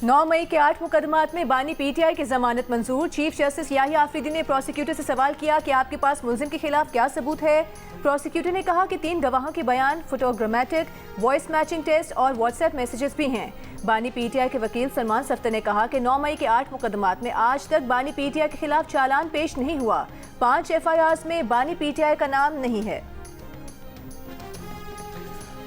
9 मई के 8 मुकदमात में बानी पीटीआई की जमानत मंजूर। चीफ जस्टिस याहिया आफरीदी ने प्रोसिक्यूटर से सवाल किया कि आपके पास मुलजिम के खिलाफ क्या सबूत है। प्रोसिक्यूटर ने कहा कि 3 गवाहों के बयान, फोटोग्रामेटिक, वॉइस मैचिंग टेस्ट और व्हाट्सएप मैसेजेस भी हैं। बानी पीटीआई के वकील सलमान सफ्तर ने कहा कि 9 मई के 8 मुकदमात में आज तक बानी पीटीआई के खिलाफ चालान पेश नहीं हुआ। 5 FIRs में बानी पीटीआई का नाम नहीं है।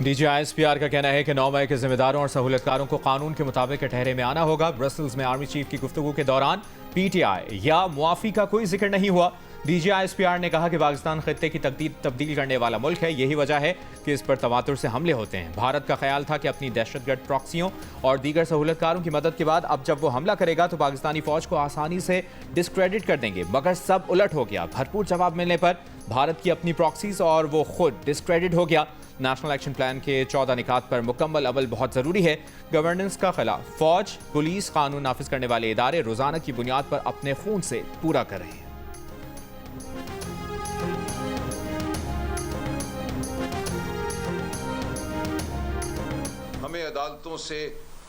DGISPR का कहना है कि 9 मई के जिम्मेदारों और सहूलतकारों को कानून के मुताबिक ठहरे में आना होगा। ब्रसल्स में आर्मी चीफ की गुफ्तगू के दौरान पीटीआई या मुआफी का कोई जिक्र नहीं हुआ। DGISPR ने कहा कि पाकिस्तान खित्ते की तब्दील करने वाला मुल्क है, यही वजह है कि इस पर तवातुर से हमले होते हैं। भारत का ख्याल था कि अपनी दहशतगर्द प्रॉक्सियों और दीगर सहूलतकारों की मदद के बाद अब जब वो हमला करेगा तो पाकिस्तानी फौज को आसानी से डिस्क्रेडिट कर देंगे, मगर सब उलट हो गया। भरपूर जवाब मिलने पर भारत की अपनी प्रॉक्सीज और वो खुद डिस्क्रेडिट हो गया। नेशनल एक्शन प्लान के 14 निकात पर मुकम्मल अमल बहुत ज़रूरी है। गवर्नेंस का खिलाफ फौज, पुलिस, कानून नाफिज करने वाले इदारे रोज़ाना की बुनियाद पर अपने खून से पूरा कर रहे हैं। हमें अदालतों से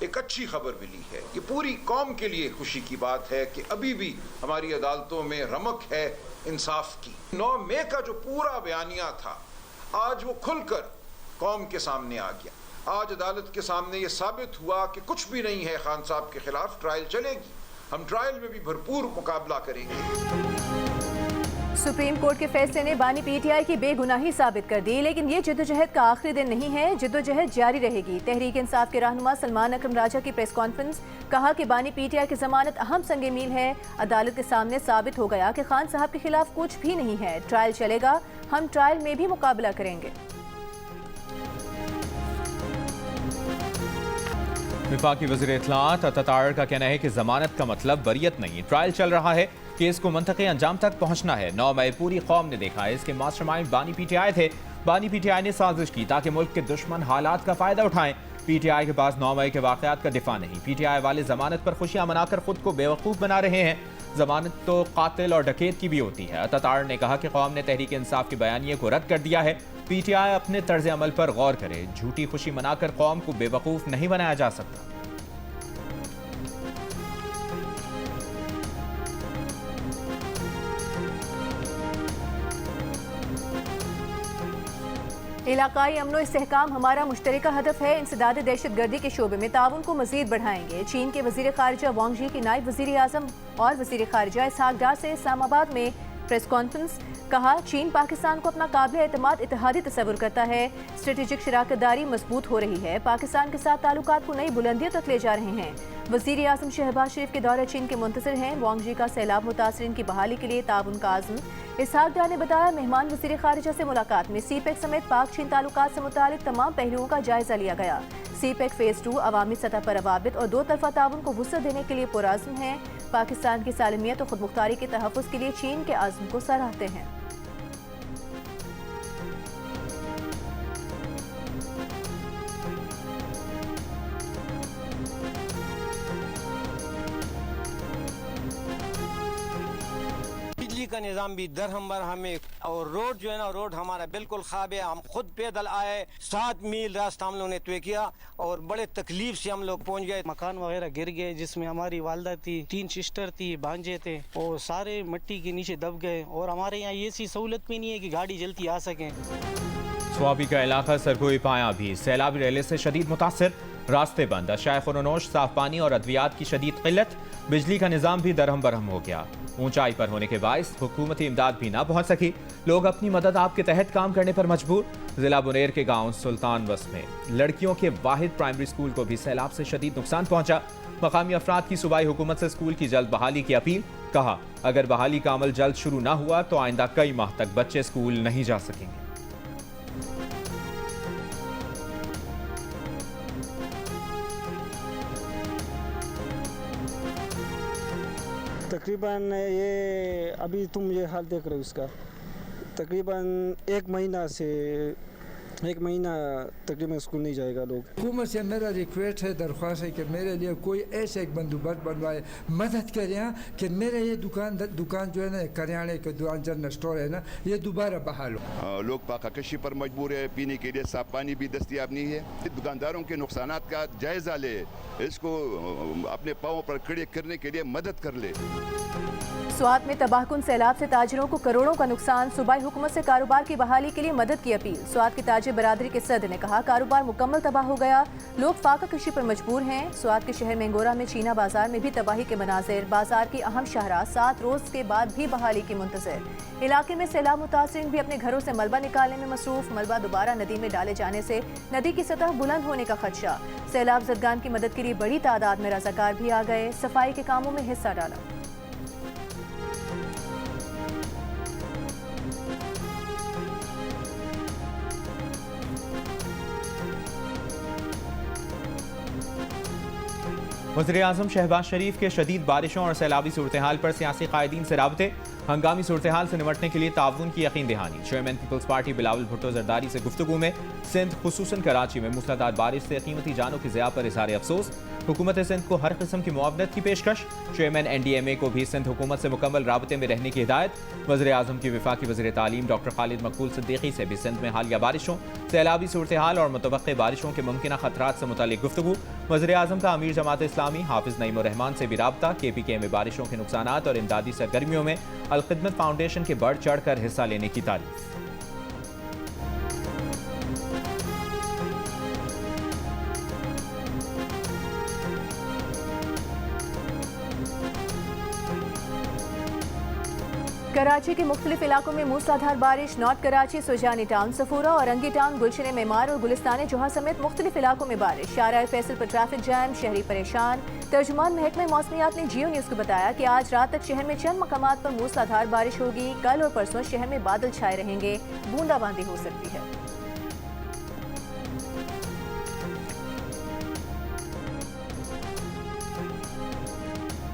एक अच्छी खबर मिली है। ये पूरी कौम के लिए खुशी की बात है कि अभी भी हमारी अदालतों में रमक है इंसाफ की। 9 मई का जो पूरा बयानिया था, आज वो खुलकर कौम के सामने आ गया। आज अदालत के सामने ये साबित हुआ कि कुछ भी नहीं है खान साहब के खिलाफ। ट्रायल चलेगी, हम ट्रायल में भी भरपूर मुकाबला करेंगे। सुप्रीम कोर्ट के फैसले ने बानी पीटीआई की बेगुनाही साबित कर दी, लेकिन ये जद्दोजहद का आखिरी दिन नहीं है। जद्दोजहद जारी रहेगी। तहरीक इंसाफ के रहनुमा सलमान अकरम राजा की प्रेस कॉन्फ्रेंस, कहा कि बानी पीटीआई की जमानत अहम संगे मील है। अदालत के सामने साबित हो गया कि खान साहब के खिलाफ कुछ भी नहीं है। ट्रायल चलेगा, हम ट्रायल में भी मुकाबला करेंगे। वफाकी वज़ीर इत्तलाआत अतातार का कहना है कि जमानत का मतलब बरियत नहीं, ट्रायल चल रहा है, केस को मंतक़ी अंजाम तक पहुंचना है। 9 मई पूरी कौम ने देखा है, इसके मास्टरमाइंड बानी पीटीआई थे। बानी पीटीआई ने साजिश की ताकि मुल्क के दुश्मन हालात का फ़ायदा उठाएं। पीटीआई के पास 9 मई के वाक़यात का दिफा नहीं। पीटीआई वाले जमानत पर खुशियां मनाकर खुद को बेवकूफ़ बना रहे हैं। जमानत तो कातिल और डकैत की भी होती है। अतातार ने कहा कि कौम ने तहरीक इंसाफ के बयानिए को रद्द कर दिया है। पीटीआई अपने तर्ज अमल पर गौर करे। झूठी खुशी मनाकर कौम को बेवकूफ़ नहीं बनाया जा सकता। इलाकाई अमनो इस्तेहकाम हमारा मुश्तरका हदफ है। इंसदाद दहशत गर्दी के शोबे में ताउन को मजीद बढ़ाएंगे। चीन के वजीर खारजा वांग यी की नायब वजीर आजम और वजीर खारजा इसहाक डार से इस्लामाबाद में प्रेस कॉन्फ्रेंस, कहा चीन पाकिस्तान को अपना काबिल एतमाद इत्तेहादी तस्वुर करता है। स्ट्रेटेजिक शराकतदारी मजबूत हो रही है। पाकिस्तान के साथ ताल्लुकात को नई बुलंदियों तक ले जा रहे हैं। वजीर आजम शहबाज शरीफ के दौरे चीन के मुंतज़िर हैं। वांग यी का सैलाब मुतासरीन की बहाली के लिए ताउन का आज़म। इसहाक डार ने बताया, मेहमान वजीर खारिजा से मुलाकात में सीपेक समेत पाक चीन ताल्लुकात से मुतालिक तमाम पहलुओं का जायजा लिया गया। सीपेक फेज़ 2 अवामी सतह पर रवाबित और 2 तरफा ताउन को वुसअत देने के लिए पुरअज़्म है। पाकिस्तान की सालमियत और खुदमुख्तारी के तहफ़्फ़ुज़ के लिए चीन के आज़म को सराहते हैं। का निज़ाम भी दरहम बरहम है और रोड जो है ना, रोड हमारा बिल्कुल ख़राब है। हम खुद पैदल आए, 7 मील रास्ता हम लोगों ने तय किया और बड़े तकलीफ से हम लोग पहुंच गए। मकान वगैरह गिर गए, जिसमें हमारी वालदा थी, 3 सिस्टर थी, भांजे थे, और सारे मिट्टी के नीचे दब गए। और हमारे यहाँ ये सी सहूलत भी नहीं है कि गाड़ी जल्दी आ सके। स्वाबी का इलाका सरगोई पाया भी सैलाबी रैले से शदीद मुतासर। रास्ते बंद, अशाए खुनोश, साफ पानी और अद्वियात की शदीद किल्लत। बिजली का निज़ाम भी दरहम बरहम हो गया। ऊंचाई पर होने के बायस हुकूमती इमदाद भी ना पहुंच सकी। लोग अपनी मदद आप के तहत काम करने पर मजबूर। जिला बुनेर के गांव सुल्तान बस में लड़कियों के वाहिद प्राइमरी स्कूल को भी सैलाब से शदीद नुकसान पहुंचा। मकामी अफराद की सूबाई हुकूमत से स्कूल की जल्द बहाली की अपील। कहा, अगर बहाली का अमल जल्द शुरू ना हुआ तो आइंदा कई माह तक बच्चे स्कूल नहीं जा सकेंगे। तकरीबन ये अभी तुम ये हाल देख रहे हो, इसका तकरीबन 1 महीना तकरीबन स्कूल नहीं जाएगा लोग। हुकूमत से मेरा रिक्वेस्ट है, दरख्वास्त है कि मेरे लिए कोई ऐसे एक बंदोबस्त बनवाए, मदद करें कि मेरे ये दुकान जो है ना, करियाने के दुकान, जनरल स्टोर है ना, ये दोबारा बहाल हो। लोग पाककशी पर मजबूर है, पीने के लिए साफ पानी भी दस्तयाब नहीं है। दुकानदारों के नुकसानात का जायज़ा ले, इसको अपने पाँव पर खड़े करने के लिए मदद कर ले। स्वात में तबाहकुन सैलाब से ताजिरों को करोड़ों का नुकसान, सूबाई हुकूमत से कारोबार की बहाली के लिए मदद की अपील। स्वात की ताजिर बरादरी के सदर ने कहा, कारोबार मुकम्मल तबाह हो गया, लोग फाका कशी पर मजबूर हैं। स्वात के शहर मेंगोरा में चीना बाजार में भी तबाही के मनाजिर, बाजार की अहम शाहराह 7 रोज के बाद भी बहाली की मुंतजर। इलाके में सैलाब मुतासिरीन भी अपने घरों से मलबा निकालने में मसरूफ, मलबा दोबारा नदी में डाले जाने से नदी की सतह बुलंद होने का खदशा। सैलाब ज़दगान की मदद के लिए बड़ी तादाद में रज़ाकार भी आ गए, सफाई के कामों में हिस्सा डाला। वज़ीर-ए-आज़म शहबाज शरीफ के शदीद बारिशों और सैलाबी सूरत हाल पर सियासी कायदीन से राबते, हंगामी सूरत हाल से निपटने के लिए ताउन की यकीन दहानी। Chairman peoples party Bilawal Bhutto Zardari से गुफ्तगू में सिंध खुसूसन कराची में मूसलाधार बारिश से कीमती जानों की ज़िया पर इज़हार अफसोस। हुकूमत सिंध को हर किस्म की मुआवनत की पेशकश। चेयरमैन NDMA को भी सिंध हुकूमत से मुकम्मल राबते में रहने की हिदायत। वज़ीर-ए-आज़म की वफाकी वज़ीर तालीम डॉक्टर खालिद मकबूल सिद्दीकी से भी सिंध में हालिया बारिशों, सैलाबी सूरत हाल और मुतवक्के बारिशों के मुमकिन खतरात से मुतालिक गुफ्तगू। वज़ीर-ए-आज़म का अमीर जमात इस्लामी हाफिज नईम उर रहमान से भी राबता। KPK में बारिशों के नुकसानात और इमदादी सरगर्मियों में अल-खिदमत फाउंडेशन के बढ़ चढ़ कर हिस्सा लेने की तारीफ। कराची के मुख्तलिफ इलाकों में मूसलाधार बारिश। नॉर्थ कराची, सुजानी टाउन, सफूरा और रंगी टाउन, गुलशन मेमार और गुलिस्तान जोहा समेत मुख्तलिफ इलाकों में बारिश। शाहराह फैसल पर ट्रैफिक जैम, शहरी परेशान। तर्जुमान महकमे मौसमियात ने जियो न्यूज़ को बताया कि आज रात तक शहर में चंद मकामात पर मूसलाधार बारिश होगी। कल और परसों शहर में बादल छाए रहेंगे, बूंदाबांदी हो सकती है।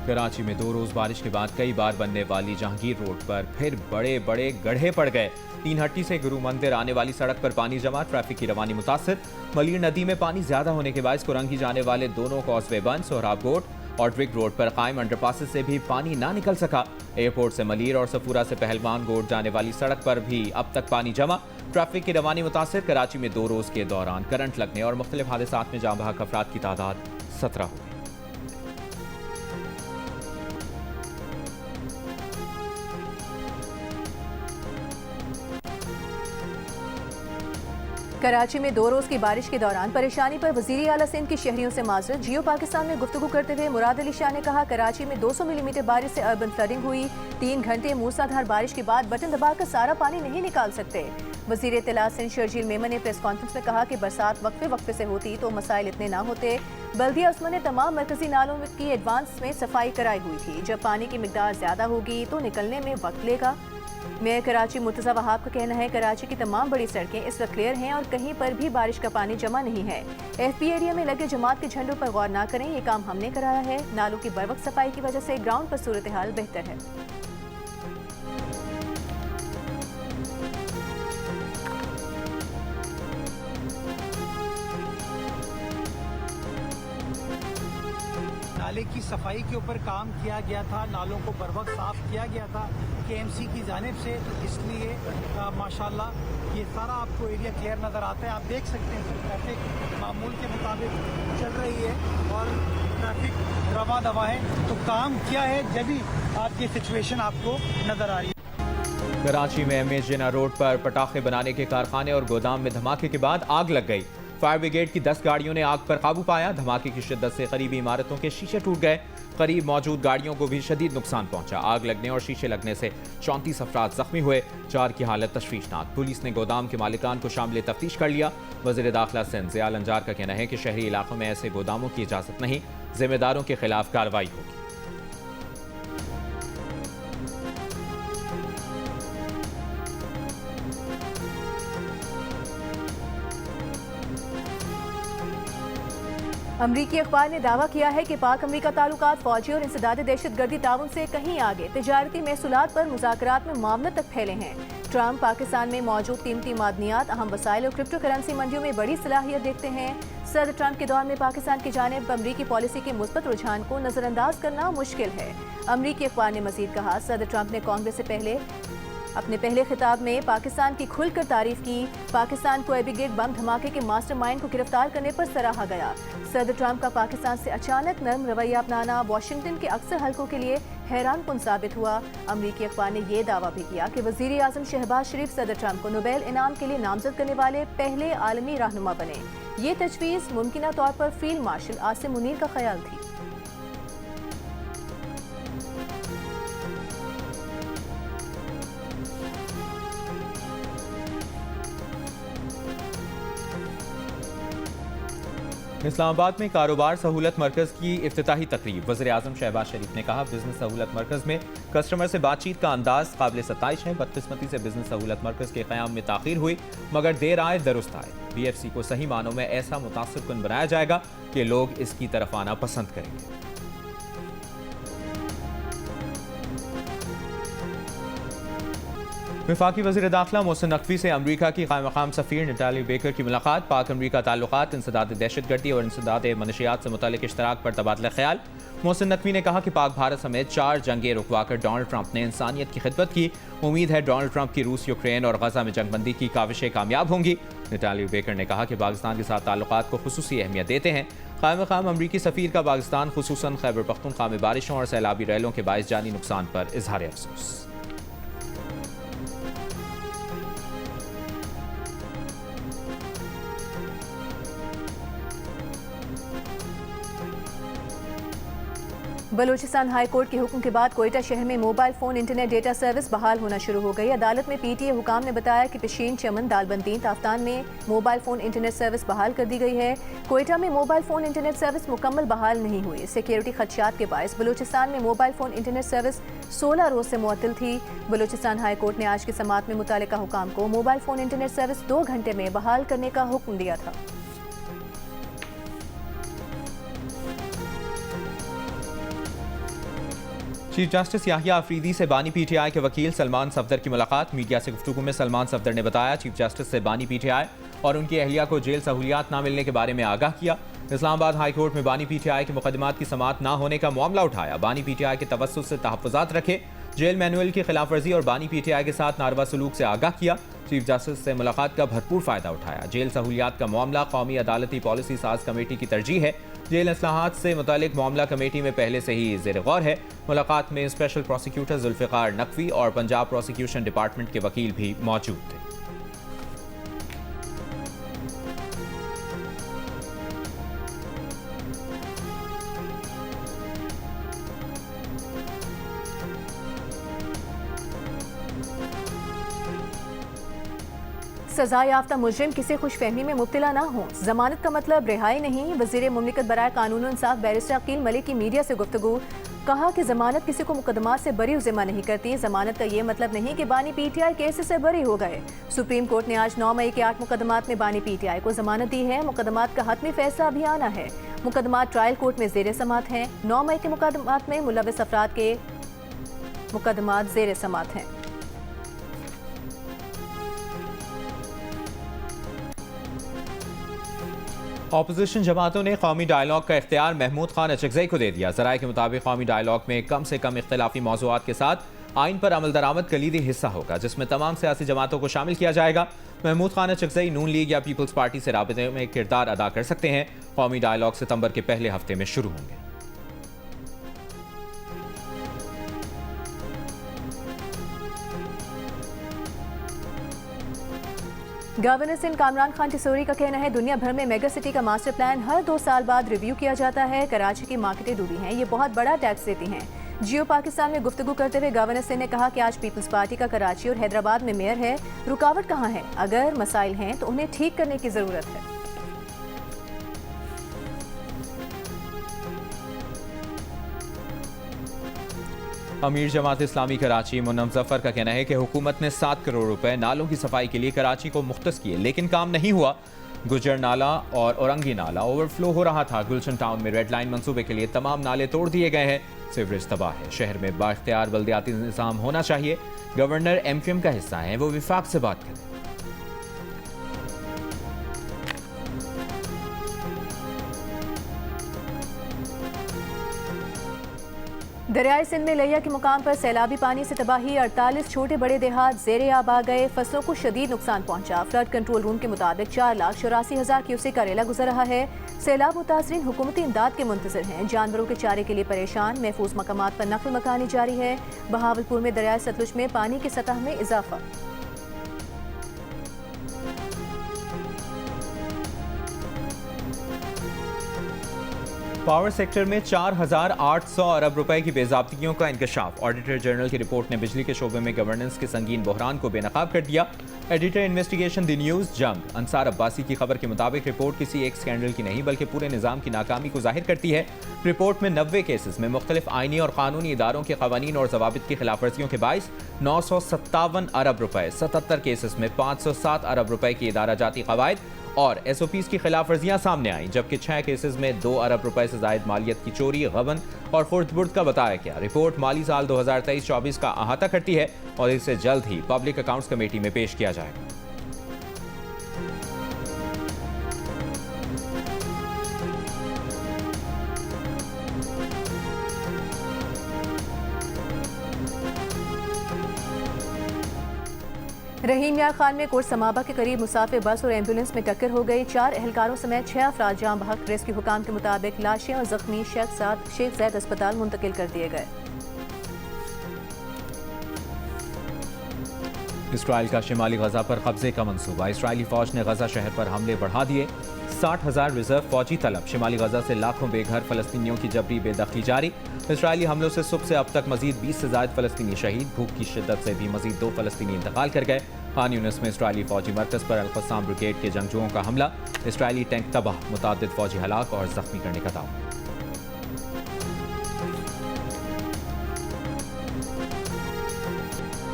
कराची में 2 रोज बारिश के बाद कई बार बनने वाली जहांगीर रोड पर फिर बड़े बड़े गड्ढे पड़ गए। 3 हट्टी से गुरु मंदिर आने वाली सड़क पर पानी जमा, ट्रैफिक की रवानी मुतासिर। मलीर नदी में पानी ज्यादा होने के बायस कुरंगी जाने वाले दोनों कॉजवे बंद। सोहराब गोट और ट्रिक रोड पर कायम अंडरपासेस से भी पानी ना निकल सका। एयरपोर्ट से मलीर और सफूरा से पहलवान गोट जाने वाली सड़क पर भी अब तक पानी जमा, ट्रैफिक की रवानी मुतासिर। कराची में 2 रोज के दौरान करंट लगने और मुख्तलिफ हादसात में जाँ बहक अफराद की तादाद 17 हो गई। कराची में 2 रोज की बारिश के दौरान परेशानी पर वजीर आला सिंध के शहरियों से माजरत। जियो पाकिस्तान में गुफ्तगू करते हुए मुराद अली शाह ने कहा, कराची में 200 मिलीमीटर बारिश से अर्बन फ्लडिंग हुई। 3 घंटे मूसलाधार बारिश के बाद बटन दबाकर सारा पानी नहीं निकाल सकते। वजीर इत्तलात सिंध शर्जील मेमन ने प्रेस कॉन्फ्रेंस में कहा कि बरसात वक्फे वक्फे से होती तो मसाइल इतने ना होते। बल्दिया उस्मान ने तमाम मरकजी नालों की एडवांस में सफाई कराई हुई थी। जब पानी की मिकदार ज्यादा होगी तो निकलने में वक्त लेगा। मेयर कराची मुर्तज़ा वहाब का कहना है, कराची की तमाम बड़ी सड़कें इस वक्त क्लियर हैं और कहीं पर भी बारिश का पानी जमा नहीं है। FP एरिया में लगे जमात के झंडों पर गौर ना करें, ये काम हमने कराया है। नालों की बरवक्त सफाई की वजह से ग्राउंड पर सूरत हाल बेहतर है। नाले की सफाई के ऊपर काम किया गया था, नालों को बर वक्त साफ किया गया था KMC की जानिब से, तो इसलिए माशाल्लाह ये सारा आपको एरिया क्लियर नज़र आता है। आप देख सकते हैं ट्रैफिक मामूल के मुताबिक चल रही है और ट्रैफिक रवा दवा है, तो काम किया है जब भी आपकी सिचुएशन आपको नज़र आ रही है। कराची में MS जिना रोड पर पटाखे बनाने के कारखाने और गोदाम में धमाके के बाद आग लग गई। फायर ब्रिगेड की 10 गाड़ियों ने आग पर काबू पाया। धमाके की शिद्दत से करीबी इमारतों के शीशे टूट गए। करीब मौजूद गाड़ियों को भी शदीद नुकसान पहुंचा। आग लगने और शीशे लगने से 34 अफराद जख्मी हुए, 4 की हालत तशवीशनाक। पुलिस ने गोदाम के मालिकान को शामिल तफ्तीश कर लिया। वज़ीर दाखिला सिंध ज़ियाल अंजार का कहना है कि शहरी इलाकों में ऐसे गोदामों की इजाज़त नहीं, जिम्मेदारों के खिलाफ कार्रवाई होगी। अमरीकी अखबार ने दावा किया है कि पाक अमरीका ताल्लुकात फौजी और इंसदाद दहशतगर्दी ताउन से कहीं आगे तिजारती महसूलात पर मुज़ाकरात में मामलों तक फैले हैं। ट्रंप पाकिस्तान में मौजूद कीमती मादनियात, अहम वसाइल और क्रिप्टो करेंसी मंडियों में बड़ी सलाहियत देखते हैं। सदर ट्रंप के दौर में पाकिस्तान की जानिब अमरीकी पॉलिसी के मुस्बत रुझान को नजरअंदाज करना मुश्किल है। अमरीकी अखबार ने मजीद कहा, सदर ट्रंप ने कांग्रेस से पहले अपने पहले खिताब में पाकिस्तान की खुलकर तारीफ की। पाकिस्तान को एबीगेट बम धमाके के मास्टरमाइंड को गिरफ्तार करने पर सराहा गया। सदर ट्रंप का पाकिस्तान से अचानक नरम रवैया अपनाना वाशिंगटन के अक्सर हलकों के लिए हैरानकुन साबित हुआ। अमरीकी अखबार ने यह दावा भी किया कि वजीर आजम शहबाज शरीफ सदर ट्रंप को नोबेल इनाम के लिए नामजद करने वाले पहले आलमी रहनुमा बने। ये तजवीज़ मुमकिना तौर पर फील्ड मार्शल आसिम मुनीर का ख्याल थी। इस्लामाबाद में कारोबार सहूलत मरकज़ की इफ्तिताही तकरीब। वज़ीर आज़म शहबाज शरीफ ने कहा, बिजनेस सहूलत मरकज़ में कस्टमर से बातचीत का अंदाज काबिल सताइश है। बदकिस्मती से बिजनेस सहूलत मरकज़ के क़याम में ताख़ीर हुई, मगर देर आए दुरुस्त आए। BFC को सही मानों में ऐसा मुतासिबकुन बनाया जाएगा कि लोग इसकी तरफ आना पसंद करेंगे। वफाकी वज़ीर दाखिला मोहसिन नकवी से अमरीका की क़ायम मक़ाम सफ़ीर नटाली बेकर की मुलाकात। पाक अमरीका ताल्लुकात, इंसदाद दहशतगर्दी और इंसदाद मनशियात से मुताल्लिक़ इश्तराक पर तबादला ख्याल। मोहसिन नकवी ने कहा कि पाक भारत समेत 4 जंगें रुकवाकर डोनाल्ड ट्रंप ने इंसानियत की खिदमत की। उम्मीद है डोनाल्ड ट्रंप की रूस, यूक्रेन और गजा में जंगबंदी की काविशें कामयाब होंगी। नटाली बेकर ने कहा कि पाकिस्तान के साथ ताल्लुकात को खुसूसी अहमियत देते हैं। क़ायम मक़ाम अमरीकी सफ़ीर का पाकिस्तान खुसूसन खैबर पख्तूनख्वा में बारिशों और सैलाबी रैलों के बाइस जानी नुकसान पर इजहार अफसोस। बलूचिस्तान हाई कोर्ट के हुक्म के बाद कोयटा शहर में mobile phone internet data service बहाल होना शुरू हो गई। अदालत में PTA हुकाम ने बताया कि पिशीन, चमन, दालबंदीन, ताफ्तान में मोबाइल फ़ोन इंटरनेट सर्विस बहाल कर दी गई है। कोयटा में मोबाइल फ़ोन इंटरनेट सर्विस मुकम्मल बहाल नहीं हुई। सिक्योरिटी खदशात के बायस बलूचिस्तान में मोबाइल फ़ोन इंटरनेट सर्विस 16 रोज़ से मुअत्तल थी। बलूचिस्तान हाई कोर्ट ने आज की समाअत में मुतालिका हुकाम को मोबाइल फ़ोन इंटरनेट सर्विस 2 घंटे में बहाल करने का हुक्म दिया था। चीफ जस्टिस याहिया अफरीदी से बानी PTI के वकील सलमान सफदर की मुलाकात। मीडिया से गुफ्तगू में सलमान सफदर ने बताया, चीफ जस्टिस से बानी PTI और उनकी अहलिया को जेल सहूलियात न मिलने के बारे में आगाह किया। इस्लामाबाद हाई कोर्ट में बानी PTI के मुकदमात की समाअत न होने का मामला उठाया। बानी PTI के तवस्सुत से तहफ़्फ़ुज़ात रखे, जेल मैनुअल की खिलाफ वर्जी और बानी PTI के साथ नारवा सलूक से आगाह किया। चीफ जस्टिस से मुलाकात का भरपूर फ़ायदा उठाया। जेल सहूलियात का मामला कौमी अदालती पॉलिसी साज कमेटी की तरजीह है। जेल इस्लाहात से मुतालिक मामला कमेटी में पहले से ही ज़ेर गौर है। मुलाकात में स्पेशल प्रोसिक्यूटर जुल्फ़िकार नकवी और पंजाब प्रोसिक्यूशन डिपार्टमेंट के वकील भी मौजूद थे। सजा याफ्ता मुजरिम किसी खुशफहमी में मुब्तला ना हो। जमानत का मतलब रिहाई नहीं। वज़ीर मुमलिकत बराए कानून और इंसाफ बैरिस्टर अकील मलिक की मीडिया से गुफ्तगू। कहा कि जमानत किसी को मुकदमात से बरी ज़िम्मा नहीं करती। जमानत का ये मतलब नहीं कि बानी PTI केस से बरी हो गए। सुप्रीम कोर्ट ने आज 9 मई के 8 मुकदमात में बानी PTI को जमानत दी है। मुकदमात का हतमी फैसला अभी आना है। मुकदमात ट्रायल कोर्ट में ज़ेर समात हैं। 9 मई के मुकदमात में मुलविस अफराद के मुकदमात ज़ेर समात हैं। ऑपोजिशन जमातों ने कौमी डायलॉग का इख्तियार महमूद खान अचकज़ई को दे दिया। ज़राए के मुताबिक कौमी डायलॉग में कम से कम इख्तिलाफी मौज़ूआत के साथ आइन पर अमल दरामद कलीदी हिस्सा होगा, जिसमें तमाम सियासी जमातों को शामिल किया जाएगा। महमूद खान अचकज़ई नून लीग या पीपल्स पार्टी से राबते में किरदार अदा कर सकते हैं। कौमी डायलॉग सितंबर के पहले हफ्ते में शुरू होंगे। गवर्नर सिंध कामरान खान टिसोरी का कहना है, दुनिया भर में मेगा सिटी का मास्टर प्लान हर 2 साल बाद रिव्यू किया जाता है। कराची की मार्केटें डूबी हैं, ये बहुत बड़ा टैक्स देती हैं। जियो पाकिस्तान में गुफ्तगू करते हुए गवर्नर सिंह ने कहा कि आज पीपल्स पार्टी का कराची और हैदराबाद में मेयर है। रुकावट कहाँ है? अगर मसाइल हैं तो उन्हें ठीक करने की ज़रूरत है। अमीर जमात इस्लामी कराची मुन्नम जफर का कहना है कि हुकूमत ने 7 करोड़ रुपए नालों की सफाई के लिए कराची को मुख्तस किए, लेकिन काम नहीं हुआ। गुजर नाला और औरंगी नाला ओवरफ्लो हो रहा था। गुलशन टाउन में रेड लाइन मंसूबे के लिए तमाम नाले तोड़ दिए गए हैं। सीवरेज तबाह है। शहर में बाख्तियार बल्दियाती निज़ाम होना चाहिए। गवर्नर MQM का हिस्सा हैं, वो विफाक से बात करें। दरियाई सिंध में लिया के मुकाम पर सैलाबी पानी से तबाही, 48 छोटे बड़े देहात ज़ेरे आब आ गए, फसलों को शदीद नुकसान पहुंचा। फ्लड कंट्रोल रूम के मुताबिक 4,84,000 क्यूसेक का रेला गुजर रहा है। सैलाब मुतासरीन हुकूमती इमदाद के मुंतज़िर हैं, जानवरों के चारे के लिए परेशान। महफूज मकामात पर नक़ल मकानी जारी है। बहावलपुर में दरियाई सतलुज में पानी की सतह में इजाफा। पावर सेक्टर में 4,800 अरब रुपए की बेज़ाब्तियों का इंकशाफ। ऑडिटर जनरल की रिपोर्ट ने बिजली के शोबे में गवर्नेंस के संगीन बहरान को बेनकाब कर दिया। एडिटर इन्वेस्टिगेशन द न्यूज़ जंग अंसार अब्बासी की खबर के मुताबिक रिपोर्ट किसी एक स्कैंडल की नहीं बल्कि पूरे निज़ाम की नाकामी को जाहिर करती है। रिपोर्ट में 90 केसेस में मुख्तलिफ आइनी और कानूनी इदारों के कवानीन और जवाबित की खिलाफवर्जियों के बाइस 957 अरब रुपए, 77 केसेस में 507 अरब रुपए की इदारा जाती कवायद और SOPs की खिलाफवर्जियां सामने आई, जबकि 6 केसेस में 2 अरब रुपए से जायद मालियत की चोरी, गबन और खुर्द-बुर्द का बताया गया। रिपोर्ट माली साल 2023-24 का अहाता करती है और इसे जल्द ही पब्लिक अकाउंट्स कमेटी में पेश किया जाएगा। रहीम यार खान में कोट समाबा के करीब मुसाफिर बस और एम्बुलेंस में टक्कर हो गई। 4 एहलकारों समेत 6 अफराद जाम बहक। रेस्क्यू हुकाम के मुताबिक लाशें और जख्मी शख्स शेख ज़ैद अस्पताल मुंतकिल कर दिए गए। इसराइल का शिमाली गजा पर कब्जे का मंसूबा। इसराइली फौज ने गजा शहर पर हमले बढ़ा दिए। 60,000 रिजर्व फौजी तलब। शिमाली गजा से लाखों बेघर फलस्तीनियों की जबरी बेदखली जारी। इसराइली हमलों से सुबह से अब तक मजीद 20 से ज्यादा फलस्तीनी शहीद। भूख की शिद्दत से भी मजीद 2 फलस्तीनी इंतकाल कर गए। खान यूनिस में इसराइली फौजी मरकज पर अल-क़स्साम ब्रिगेड के जंगजुओं का हमला। इसराइली टैंक तबाह, मुतादिद फौजी हलाक और जख्मी करने का दावा।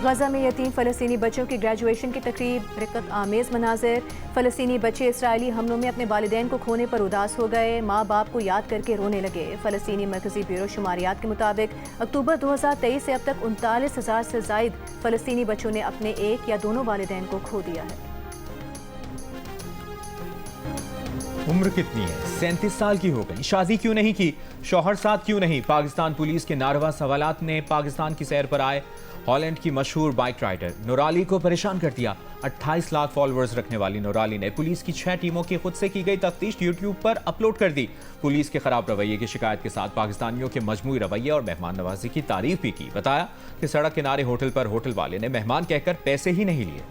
गजा में यतीम फ़लस्तीनी बच्चों की ग्रेजुएशन की तकरीब, रिक्कत आमेज़ मनाजिर। फ़लस्तीनी बच्चे इसराइली हमलों में अपने वालिदैन को खोने पर उदास हो गए, माँ बाप को याद करके रोने लगे। फ़लस्तीनी मरकज़ी ब्यूरो शुमारियात के मुताबिक अक्टूबर 2023 से अब तक 39,000 से ज़ायद फ़लस्तीनी बच्चों ने अपने एक या दोनों वालिदैन को खो दिया है। उम्र कितनी है? 37 साल की हो गई। शादी क्यों नहीं की? शौहर साथ क्यों नहीं? पाकिस्तान पुलिस के नारवा सवालात ने पाकिस्तान की सैर पर आए हॉलैंड की मशहूर बाइक राइडर नूराली को परेशान कर दिया। 28 लाख फॉलोअर्स रखने वाली नूराली ने पुलिस की 6 टीमों की खुद से की गई तफ्तीश यूट्यूब पर अपलोड कर दी। पुलिस के खराब रवैये की शिकायत के साथ पाकिस्तानियों के मजमूई रवैये और मेहमान नवाजी की तारीफ भी की। बताया कि सड़क किनारे होटल पर होटल वाले ने मेहमान कहकर पैसे ही नहीं लिए।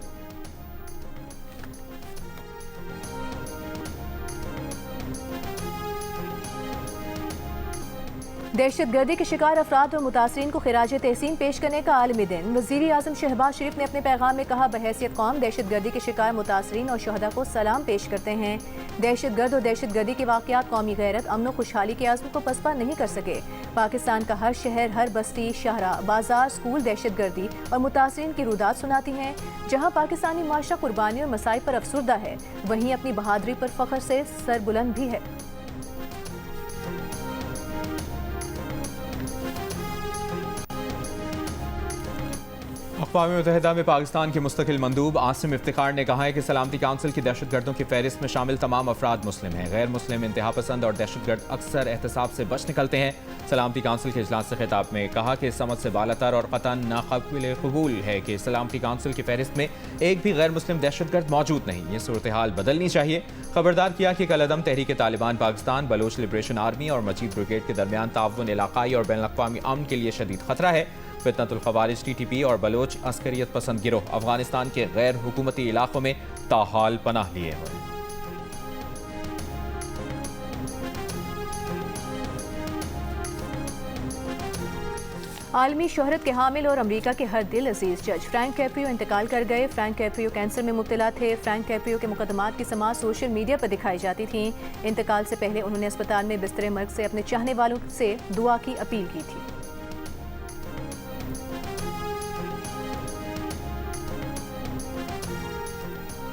दहशतगर्दी के शिकार अफराद और मुतासरीन को खिराज तहसीन पेश करने का आलमी दिन। वज़ीर आज़म शहबाज शरीफ ने अपने पैगाम में कहा, बहैसियत कौम दहशतगर्दी के शिकार मुतासरीन और शहदा को सलाम पेश करते हैं। दहशतगर्द और दहशतगर्दी के वाक़यात कौमी गैरत, अमन और खुशहाली के आज़म को पसपा नहीं कर सके। पाकिस्तान का हर शहर, हर बस्ती, शहरा, बाजार, स्कूल दहशतगर्दी और मुतासरीन की रुदात सुनाती हैं। जहाँ पाकिस्तानी माशरा कुर्बानी और मसाइब पर अफसुर्दा है, वहीं अपनी बहादुरी पर फ़ख्र से सरबुलंद भी है। अक़वाम मुत्तहिदा में पाकिस्तान के मुस्तकिल मंदूब आसिम इफ्तिखार ने कहा है कि सलामती काउंसिल की दहशतगर्दों की फहरिस्त में शामिल तमाम अफराद मुस्लिम हैं। गैर मुस्लिम, इंतहा पसंद और दहशतगर्द अक्सर एहतसाब से बच निकलते हैं। सलामती काउंसिल के इजलास से खिताब में कहा कि समझ से बालातर और क़तन नाक़ाबिल क़बूल है कि सलामती काउंसिल की फहरिस्त में एक भी गैर मुस्लिम दहशतगर्द मौजूद नहीं। ये सूरत हाल बदलनी चाहिए। खबरदार किया कि कलअदम तहरीक तालिबान पाकिस्तान, बलोच लिबरेशन आर्मी और मजीद ब्रिगेड के दरमियान ताउन इलाकाई और बैनुल-अक़वामी अमन के लिए शदीद खतरा है। फितनतुल ख़वारिज TTP और बलोच अस्करियत पसंद गिरोह अफगानिस्तान के गैर हुकूमती इलाकों में ताहाल पनाह लिए हुए। आलमी शोहरत के हामिल और अमरीका के हर दिल अजीज जज फ्रैंक कैप्रियो इंतकाल कर गए। फ्रैंक कैप्रियो कैंसर में मुब्तला थे। फ्रैंक कैप्रियो के मुकदमात की समाअत सोशल मीडिया पर दिखाई जाती थी। इंतकाल से पहले उन्होंने अस्पताल में बिस्तरे मर्ग से अपने चाहने वालों से दुआ की अपील की थी।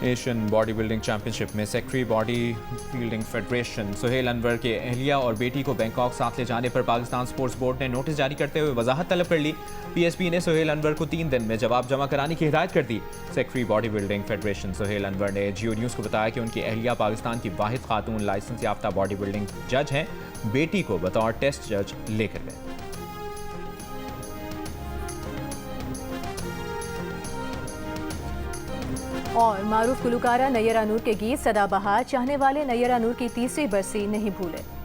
एशियन बॉडी बिल्डिंग चैंपियनशिप में secretary body building federation Suhail Anwar के अहलिया और बेटी को बैंकॉक साथ ले जाने पर पाकिस्तान स्पोर्ट्स बोर्ड ने नोटिस जारी करते हुए वजाहत तलब कर ली। PSB ने सुहेल अनवर को 3 दिन में जवाब जमा कराने की हिदायत कर दी। Secretary body building federation Suhail Anwar ने जियो न्यूज़ को बताया कि उनकी अहलिया पाकिस्तान की वाहिद खातून लाइसेंस याफ्ता बॉडी बिल्डिंग जज हैं। बेटी को बतौर टेस्ट जज लेकर गए। और मारूफ गुलकारा नैयरा नूर के गीत सदाबहार चाहने वाले नैयरा नूर की तीसरी बरसी नहीं भूले।